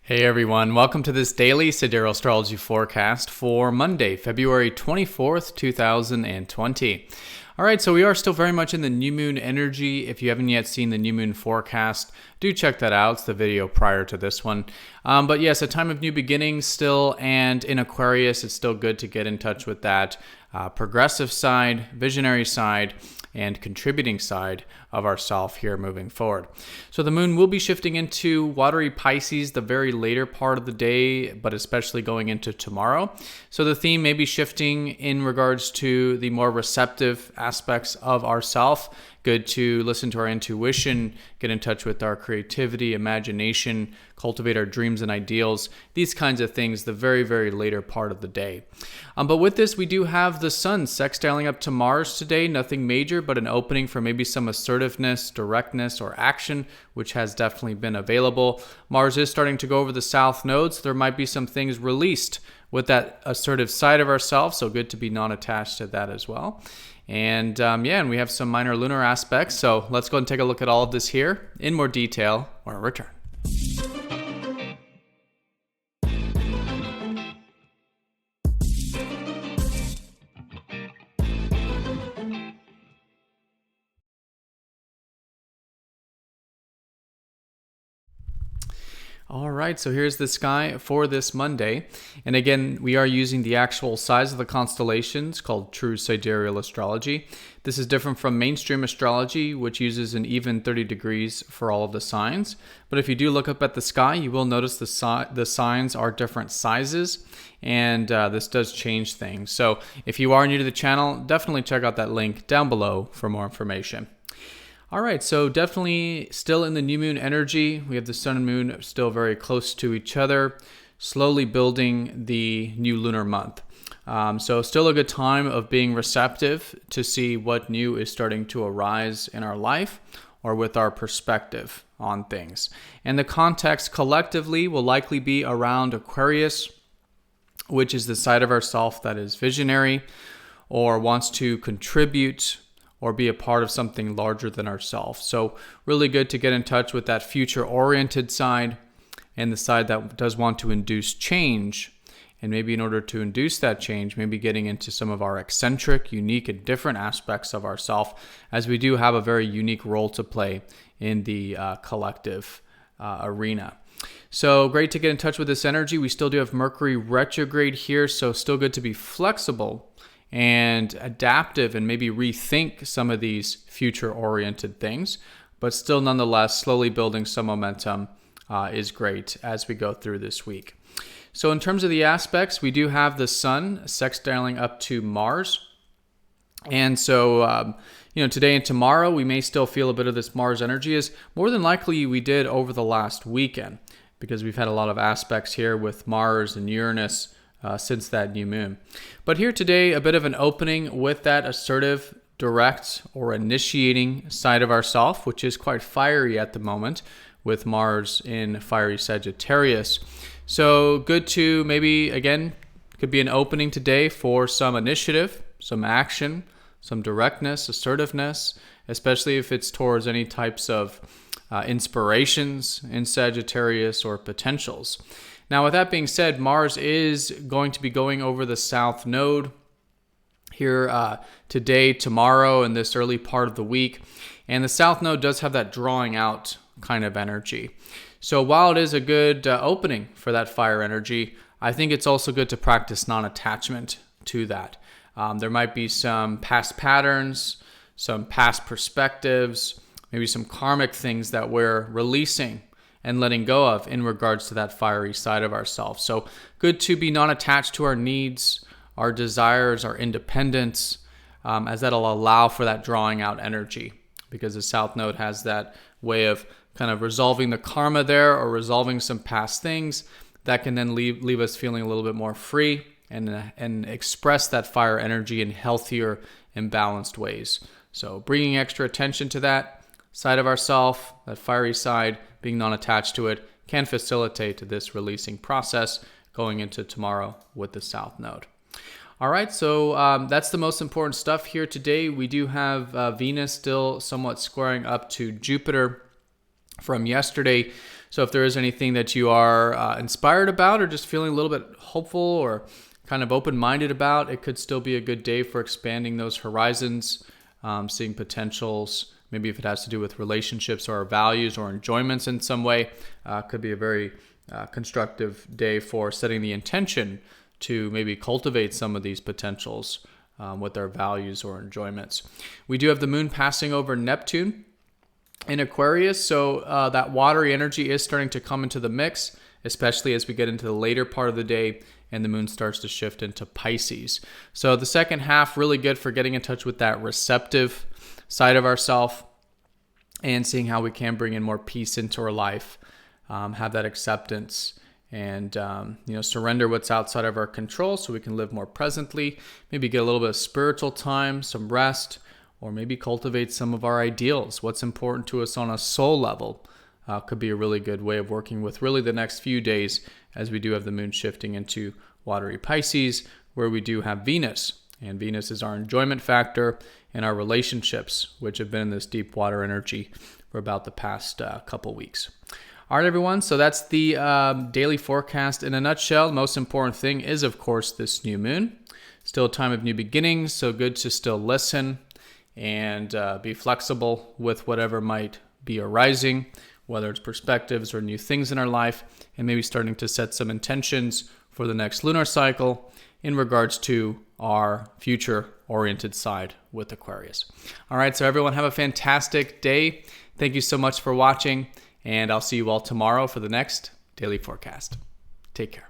Hey everyone, welcome to this daily Sidereal Astrology forecast for Monday, February 24th, 2020. Alright, so we are still very much in the new moon energy. If you haven't yet seen the new moon forecast, do check that out. It's the video prior to this one. But yes, a time of new beginnings still, and in Aquarius, it's still good to get in touch with that progressive side, visionary side, and contributing side of ourself here moving forward. So the moon will be shifting into watery Pisces the very later part of the day, but especially going into tomorrow. So the theme may be shifting in regards to the more receptive aspects of ourself. Good to listen to our intuition, get in touch with our creativity, imagination, cultivate our dreams and ideals, these kinds of things the very, very later part of the day. But with this, we do have the sun sextiling up to Mars today. Nothing major, but an opening for maybe some assertiveness, directness, or action, which has definitely been available. Mars is starting to go over the south node, so there might be some things released with that assertive side of ourselves, so good to be non-attached to that as well. And and we have some minor lunar aspects, so let's go and take a look at all of this here in more detail when we return. All right, so here's the sky for this Monday. And again, we are using the actual size of the constellations called true sidereal astrology. This is different from mainstream astrology, which uses an even 30 degrees for all of the signs. But if you do look up at the sky, you will notice the signs are different sizes, and this does change things. So if you are new to the channel, definitely check out that link down below for more information. All right, so definitely still in the new moon energy. We have the sun and moon still very close to each other, slowly building the new lunar month. So still a good time of being receptive to see what new is starting to arise in our life or with our perspective on things. And the context collectively will likely be around Aquarius, which is the side of ourself that is visionary or wants to contribute or be a part of something larger than ourselves. So really good to get in touch with that future-oriented side and the side that does want to induce change. And maybe in order to induce that change, maybe getting into some of our eccentric, unique, and different aspects of ourselves, as we do have a very unique role to play in the collective arena. So great to get in touch with this energy. We still do have Mercury retrograde here, so still good to be flexible and adaptive and maybe rethink some of these future-oriented things, but still nonetheless slowly building some momentum is great as we go through this week. So in terms of the aspects, we do have the sun sextiling up to Mars. And so, today and tomorrow, we may still feel a bit of this Mars energy, as more than likely we did over the last weekend, because we've had a lot of aspects here with Mars and Uranus since that new moon. But here today, a bit of an opening with that assertive, direct, or initiating side of ourself, which is quite fiery at the moment with Mars in fiery Sagittarius. So good to maybe, again, could be an opening today for some initiative, some action, some directness, assertiveness, especially if it's towards any types of inspirations in Sagittarius or potentials. Now, with that being said, Mars is going to be going over the south node here today, tomorrow, and this early part of the week. And the south node does have that drawing out kind of energy. So while it is a good opening for that fire energy, I think it's also good to practice non-attachment to that. There might be some past patterns, some past perspectives, maybe some karmic things that we're releasing and letting go of in regards to that fiery side of ourselves. So good to be non-attached to our needs, our desires, our independence, as that'll allow for that drawing out energy, because the south node has that way of kind of resolving the karma there or resolving some past things that can then leave us feeling a little bit more free and express that fire energy in healthier and balanced ways. So bringing extra attention to that side of ourself, that fiery side, being non-attached to it, can facilitate this releasing process going into tomorrow with the south node. All right, so that's the most important stuff here today. We do have Venus still somewhat squaring up to Jupiter from yesterday. So if there is anything that you are inspired about or just feeling a little bit hopeful or kind of open-minded about, it could still be a good day for expanding those horizons, seeing potentials. Maybe if it has to do with relationships or values or enjoyments in some way, could be a very constructive day for setting the intention to maybe cultivate some of these potentials with our values or enjoyments. We do have the moon passing over Neptune in Aquarius, so that watery energy is starting to come into the mix, especially as we get into the later part of the day and the moon starts to shift into Pisces. So the second half, really good for getting in touch with that receptive side of ourself and seeing how we can bring in more peace into our life, have that acceptance, and surrender what's outside of our control so we can live more presently, maybe get a little bit of spiritual time, some rest, or maybe cultivate some of our ideals. What's important to us on a soul level could be a really good way of working with really the next few days, as we do have the moon shifting into watery Pisces, where we do have Venus. And Venus is our enjoyment factor in our relationships, which have been in this deep water energy for about the past couple weeks. All right, everyone. So that's the daily forecast in a nutshell. The most important thing is, of course, this new moon. Still a time of new beginnings, so good to still listen and be flexible with whatever might be arising, whether it's perspectives or new things in our life, and maybe starting to set some intentions for the next lunar cycle in regards to our future-oriented side with Aquarius. All right, so everyone have a fantastic day. Thank you so much for watching, and I'll see you all tomorrow for the next daily forecast. Take care.